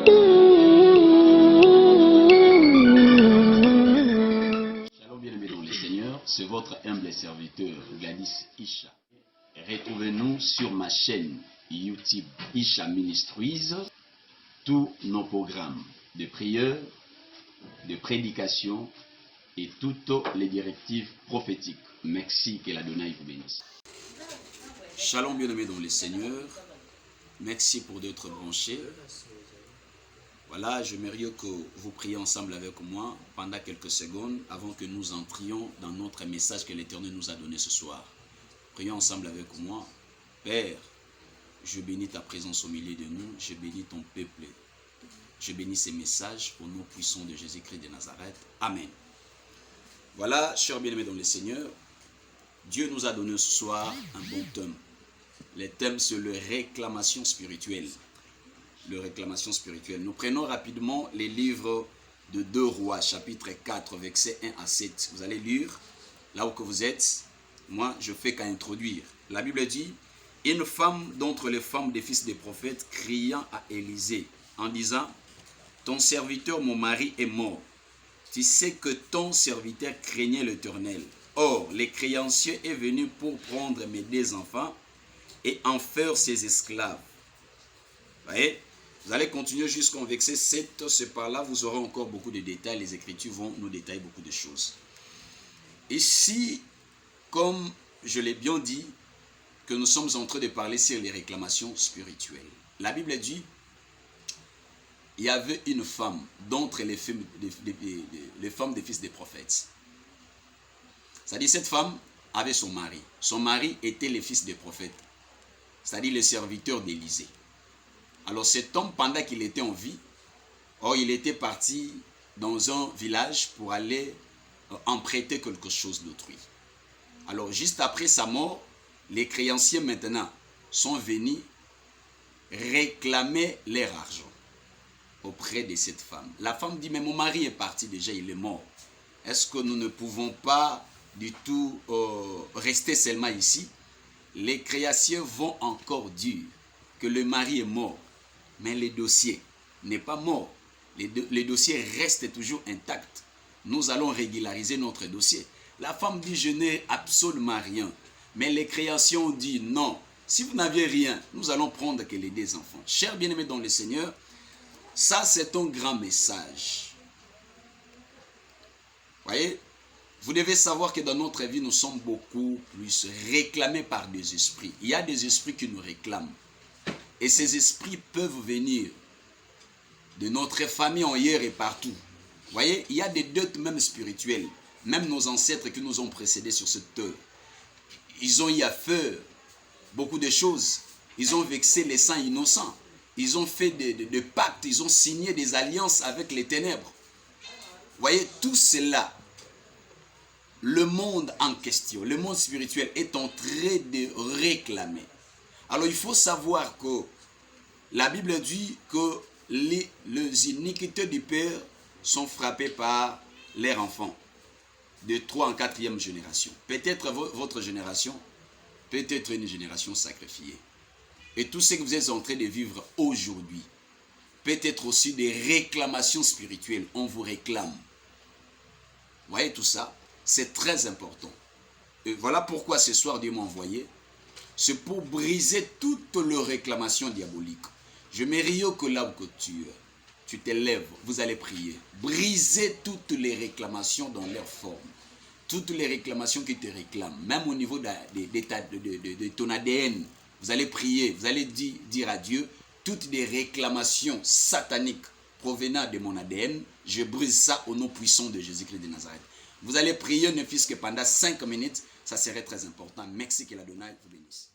Shalom bien-aimés dans le Seigneur, c'est votre humble serviteur Gladys Isha. Retrouvez-nous sur ma chaîne YouTube Isha Ministries, tous nos programmes de prière, de prédication et toutes les directives prophétiques. Merci, que l'Adonai vous bénisse. Shalom bien-aimés dans le Seigneur, merci pour d'être branchés. Voilà, j'aimerais que vous priez ensemble avec moi pendant quelques secondes avant que nous entrions dans notre message que l'Éternel nous a donné ce soir. Prions ensemble avec moi. Père, je bénis ta présence au milieu de nous, je bénis ton peuple. Je bénis ces messages au nom puissant de Jésus-Christ de Nazareth. Amen. Voilà, chers bien-aimés dans le Seigneur, Dieu nous a donné ce soir un bon thème. Le thème, c'est la réclamation spirituelle. Le réclamation spirituelle. Nous prenons rapidement les livres de 2 Rois, chapitre 4, versets 1 à 7. Vous allez lire là où que vous êtes. Moi, je fais qu'à introduire. La Bible dit, une femme d'entre les femmes des fils des prophètes criant à Élisée en disant, ton serviteur, mon mari, est mort. Tu sais que ton serviteur craignait l'Éternel. Or, le créancier est venu pour prendre mes 2 enfants et en faire ses esclaves. Vous voyez? Vous allez continuer jusqu'au verset 7. C'est par là, vous aurez encore beaucoup de détails. Les Écritures vont nous détailler beaucoup de choses. Ici, comme je l'ai bien dit, que nous sommes en train de parler sur les réclamations spirituelles. La Bible dit, il y avait une femme d'entre les femmes des fils des prophètes. C'est-à-dire, cette femme avait son mari. Son mari était le fils des prophètes. C'est-à-dire le serviteur d'Élisée. Alors cet homme, pendant qu'il était en vie, il était parti dans un village pour aller emprunter quelque chose d'autrui. Alors juste après sa mort, les créanciers maintenant sont venus réclamer leur argent auprès de cette femme. La femme dit, mais mon mari est parti déjà, il est mort. Est-ce que nous ne pouvons pas du tout rester seulement ici? Les créanciers vont encore dire que le mari est mort. Mais le dossier n'est pas mort. Le dossier reste toujours intact. Nous allons régulariser notre dossier. La femme dit, je n'ai absolument rien. Mais les créanciers ont dit, non, si vous n'avez rien, nous allons prendre que les 2 enfants. Chers bien-aimés dans le Seigneur, ça c'est un grand message. Voyez, vous devez savoir que dans notre vie, nous sommes beaucoup plus réclamés par des esprits. Il y a des esprits qui nous réclament. Et ces esprits peuvent venir de notre famille en hier et partout. Vous voyez, il y a des dettes même spirituelles. Même nos ancêtres qui nous ont précédés sur cette terre. Ils ont eu à faire beaucoup de choses. Ils ont vexé les saints innocents. Ils ont fait des pactes. Ils ont signé des alliances avec les ténèbres. Vous voyez, tout cela, le monde en question, le monde spirituel est en train de réclamer. Alors il faut savoir que la Bible dit que les iniquités du père sont frappées par leurs enfants de 3 en 4e génération. Peut-être votre génération peut être une génération sacrifiée. Et tout ce que vous êtes en train de vivre aujourd'hui peut être aussi des réclamations spirituelles. On vous réclame. Vous voyez tout ça? C'est très important. Et voilà pourquoi ce soir Dieu m'a envoyé. C'est pour briser toutes les réclamations diaboliques. Je mérite que là où tu te lèves, vous allez prier. Briser toutes les réclamations dans leur forme. Toutes les réclamations qui te réclament. Même au niveau de ton ADN. Vous allez prier, vous allez dire à Dieu, toutes les réclamations sataniques provenant de mon ADN, je brise ça au nom puissant de Jésus-Christ de Nazareth. Vous allez prier ne fût-ce que pendant 5 minutes, ça serait très important. Merci que l'Adonai vous bénisse.